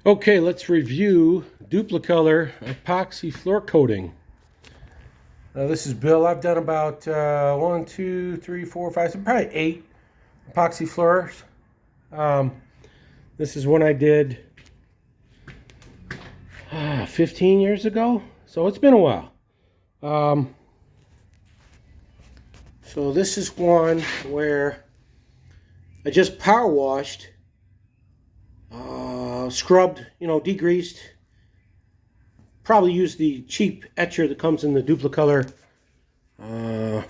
Okay, let's review Duplicolor epoxy floor coating. This is Bill. I've done about 1, 2, 3, 4, 5, so probably 8 epoxy floors. This is one I did 15 years ago, so it's been a while. So this is one where I just power washed, scrubbed, degreased. Probably use the cheap etcher that comes in the Duplicolor, the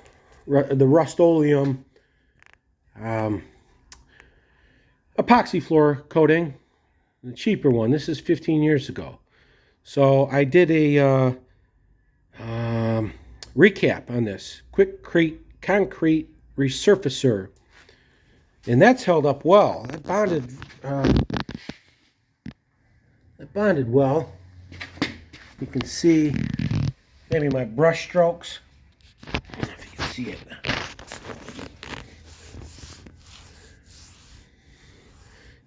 Rust-Oleum epoxy floor coating, the cheaper one. This is 15 years ago. So I did a recap on this quick concrete resurfacer, and that's held up well. That bonded well. You can see maybe my brush strokes. I don't know if you can see it.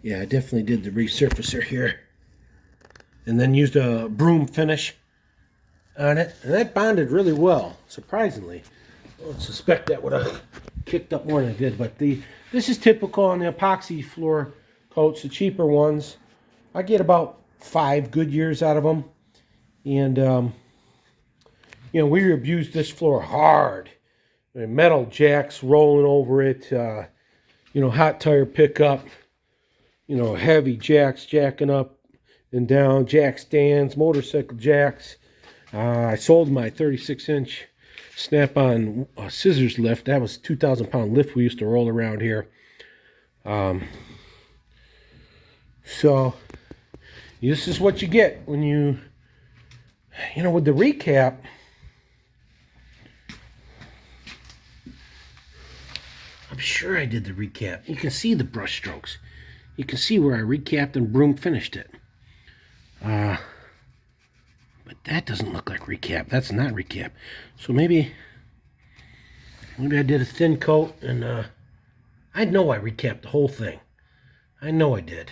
Yeah, I definitely did the resurfacer here. And then used a broom finish on it. And that bonded really well, surprisingly. I don't suspect that would have kicked up more than it did. But this is typical on the epoxy floor coats, the cheaper ones. I get about 5 good years out of them. And, we abused this floor hard. Metal jacks rolling over it, hot tire pickup, heavy jacks jacking up and down, jack stands, motorcycle jacks. I sold my 36-inch snap-on scissors lift. That was a 2,000-pound lift we used to roll around here. So this is what you get when you... with the recap, I'm sure I did the recap. You can see the brush strokes. You can see where I recapped and broom finished it. But that doesn't look like recap. That's not recap. So maybe I did a thin coat, and I know I recapped the whole thing. I know I did.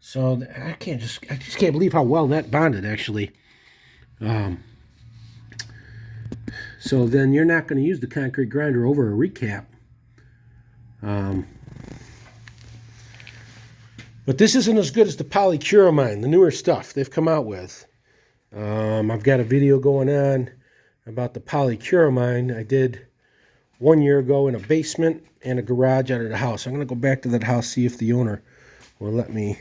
So I just can't believe how well that bonded actually. So then you're not going to use the concrete grinder over a recap. But this isn't as good as the polycuramine, the newer stuff they've come out with. I've got a video going on about the polycuramine I did 1 year ago in a basement and a garage out of the house. I'm going to go back to that house, see if the owner will let me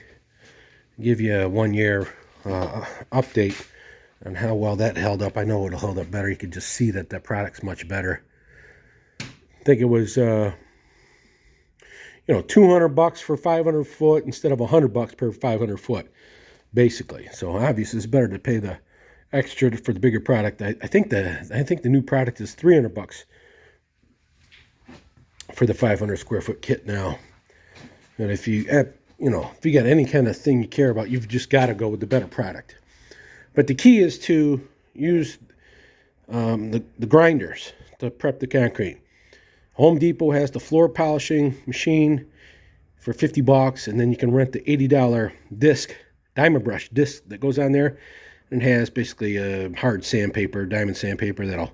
give you a 1 year update on how well that held up. I know it'll hold up better. You can just see that that product's much better. I think it was, $200 for 500 foot instead of $100 per 500 foot, basically. So obviously, it's better to pay the extra for the bigger product. I think the new product is $300 for the 500 square foot kit now. And if you got any kind of thing you care about, you've just got to go with the better product. But the key is to use the grinders to prep the concrete. Home Depot has the floor polishing machine for $50, and then you can rent the $80 disc, diamond brush disc that goes on there, and has basically a hard sandpaper, diamond sandpaper that'll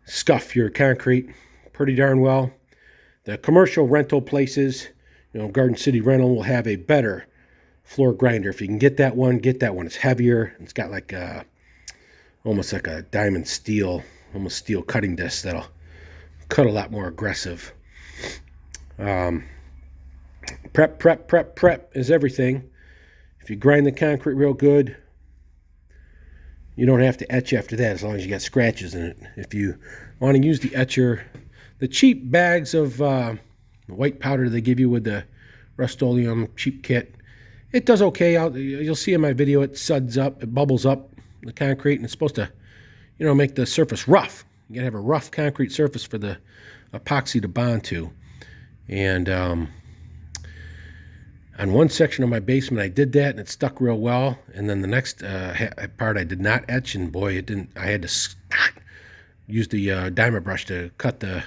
scuff your concrete pretty darn well. The commercial rental places, Garden City Rental will have a better floor grinder. If you can get that one, get that one. It's heavier. It's got like almost like a diamond steel, almost steel cutting disc that'll cut a lot more aggressive. Prep is everything. If you grind the concrete real good, you don't have to etch after that as long as you got scratches in it. If you want to use the etcher, the cheap bags of white powder they give you with the Rust-Oleum cheap kit, it does okay. You'll see in my video it suds up, it bubbles up the concrete, and it's supposed to, make the surface rough. You gotta have a rough concrete surface for the epoxy to bond to. And on one section of my basement, I did that, and it stuck real well. And then the next part, I did not etch, and boy, it didn't. I had to use the diamond brush to cut the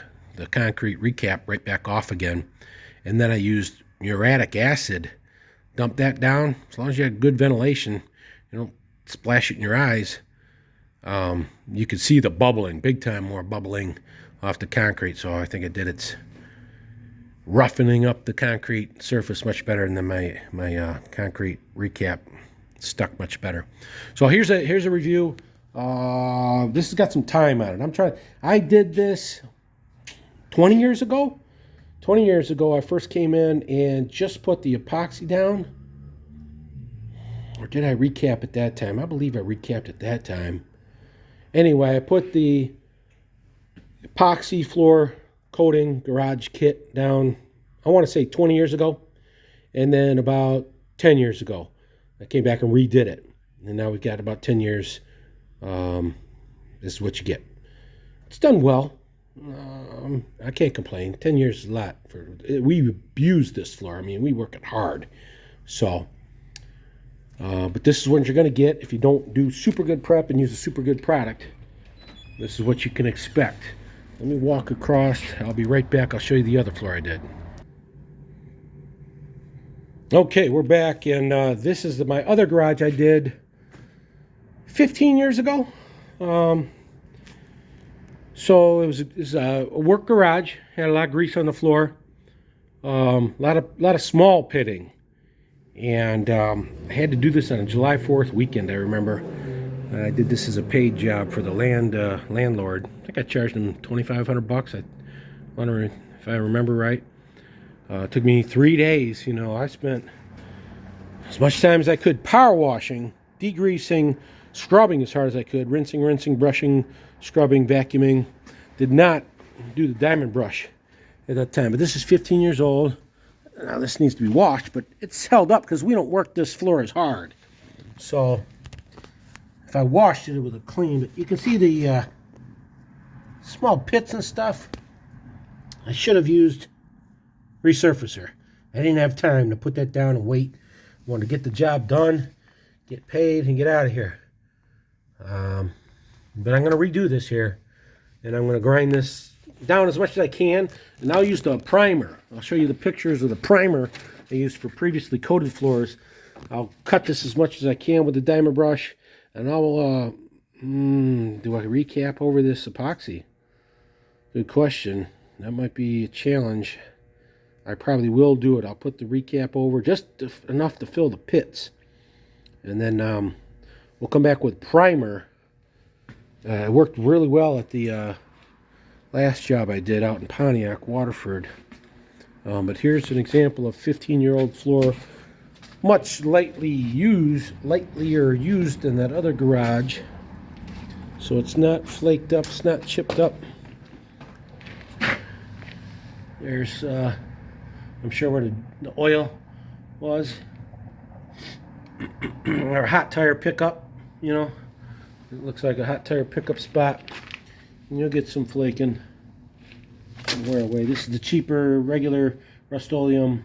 concrete recap right back off again. And then I used muriatic acid dump that down. As long as you have good ventilation, you don't splash it in your eyes. You could see the bubbling, big time more bubbling off the concrete. So I think it did its roughening up the concrete surface much better than my concrete recap. Stuck much better. So here's a review. This has got some time on it. I did this 20 years ago. 20 years ago, I first came in and just put the epoxy down. Or did I recap at that time? I believe I recapped at that time. Anyway, I put the epoxy floor coating garage kit down, I want to say 20 years ago. And then about 10 years ago, I came back and redid it. And now we've got about 10 years. This is what you get. It's done well. I can't complain. 10 years is a lot. We abuse this floor. I mean, we work it hard. So, but this is what you're going to get if you don't do super good prep and use a super good product. This is what you can expect. Let me walk across. I'll be right back. I'll show you the other floor I did. Okay, we're back, and this is my other garage I did 15 years ago. So it was a work garage. Had a lot of grease on the floor. A lot of small pitting, and I had to do this on a July 4th weekend. I remember I did this as a paid job for the landlord. I think I charged him $2,500. I wonder if I remember right. It took me 3 days. You know, I spent as much time as I could power washing, degreasing, scrubbing as hard as I could, rinsing, brushing, scrubbing, vacuuming. Did not do the diamond brush at that time. But this is 15 years old. Now this needs to be washed, but it's held up because we don't work this floor as hard. So if I washed it, it would have clean. But you can see the small pits and stuff. I should have used resurfacer. I didn't have time to put that down and wait. I wanted to get the job done, get paid, and get out of here. But I'm going to redo this here, and I'm going to grind this down as much as I can, and I'll use the primer. I'll show you the pictures of the primer I used for previously coated floors. I'll cut this as much as I can with the diamond brush, and I'll, do I recap over this epoxy? Good question. That might be a challenge. I probably will do it. I'll put the recap over just enough to fill the pits, and then we'll come back with primer. It worked really well at the last job I did out in Pontiac, Waterford. But here's an example of 15-year-old floor, much lightlier used than that other garage. So it's not flaked up, it's not chipped up. There's, I'm sure where the oil was. Or hot tire pickup, you know. It looks like a hot tire pickup spot. And you'll get some flaking. Wear away. This is the cheaper, regular Rust-Oleum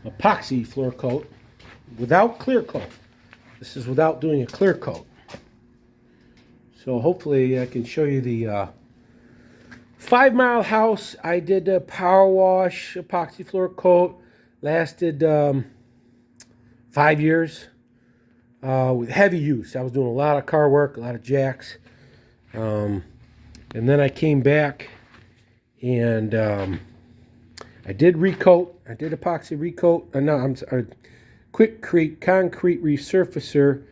epoxy floor coat without clear coat. This is without doing a clear coat. So hopefully I can show you the 5 Mile house. I did a power wash epoxy floor coat. Lasted 5 years. With heavy use. I was doing a lot of car work, a lot of jacks. And then I came back and I did recoat. I did epoxy recoat. No, I'm sorry, quick concrete resurfacer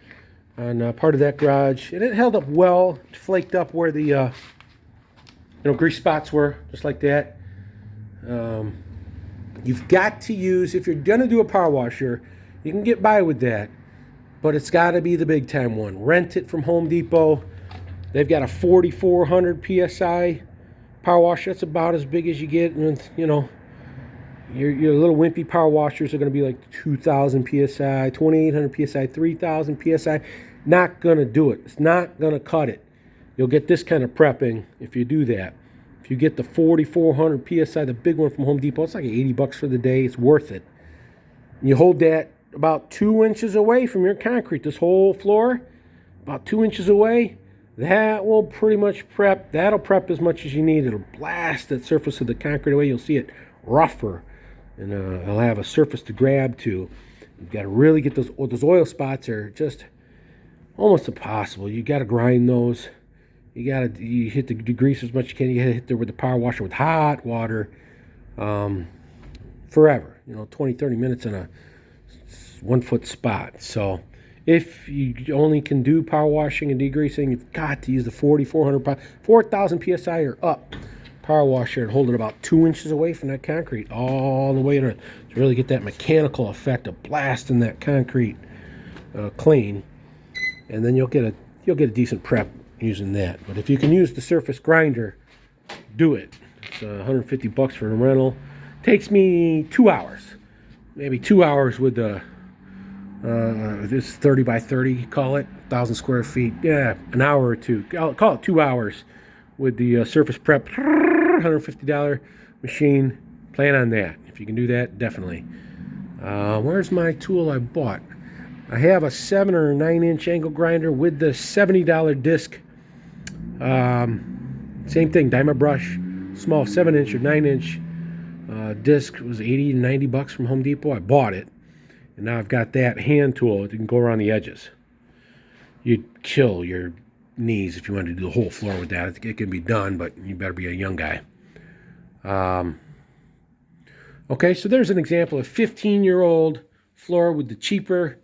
on part of that garage. And it held up well. It flaked up where the grease spots were, just like that. You've got to use, if you're going to do a power washer, you can get by with that. But it's got to be the big time one. Rent it from Home Depot. They've got a 4,400 PSI power washer. That's about as big as you get. And, you know, your little wimpy power washers are going to be like 2,000 PSI, 2,800 PSI, 3,000 PSI. Not going to do it. It's not going to cut it. You'll get this kind of prepping if you do that. If you get the 4,400 PSI, the big one from Home Depot, it's like $80 for the day. It's worth it. And you hold that about 2 inches away from your concrete. This whole floor, about 2 inches away, that will pretty much prep. That'll prep as much as you need. It'll blast that surface of the concrete away. You'll see it rougher, and it'll have a surface to grab to. You've got to really get those oil spots are just almost impossible. You got to grind those. You hit the degreaser as much as you can. You hit there with the power washer with hot water, forever. 20, 30 minutes in a 1 foot spot. So if you only can do power washing and degreasing, you've got to use the 4,000 psi or up power washer and hold it about 2 inches away from that concrete all the way to really get that mechanical effect of blasting that concrete clean, and then you'll get a decent prep using that. But if you can use the surface grinder, do it. It's $150 for the rental. Takes me 2 hours, maybe 2 hours with the this 30 by 30, call it 1,000 square feet. Yeah, an hour or two. I'll call it 2 hours with the surface prep $150 machine. Plan on that. If you can do that, definitely. Where's my tool I bought? I have a 7 or 9 inch angle grinder with the $70 disc. Same thing, diamond brush, small 7 inch or 9 inch disc. It was 80 to 90 bucks from Home Depot. I bought it, and now I've got that hand tool that can go around the edges. You'd kill your knees if you wanted to do the whole floor with that. It can be done, but you better be a young guy. Okay, so there's an example of 15-year-old floor with the cheaper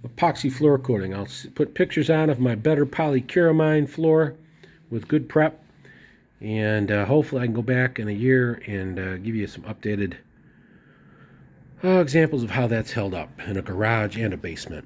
epoxy floor coating. I'll put pictures on of my better polycuramine floor with good prep, and hopefully I can go back in a year and give you some updated examples of how that's held up in a garage and a basement.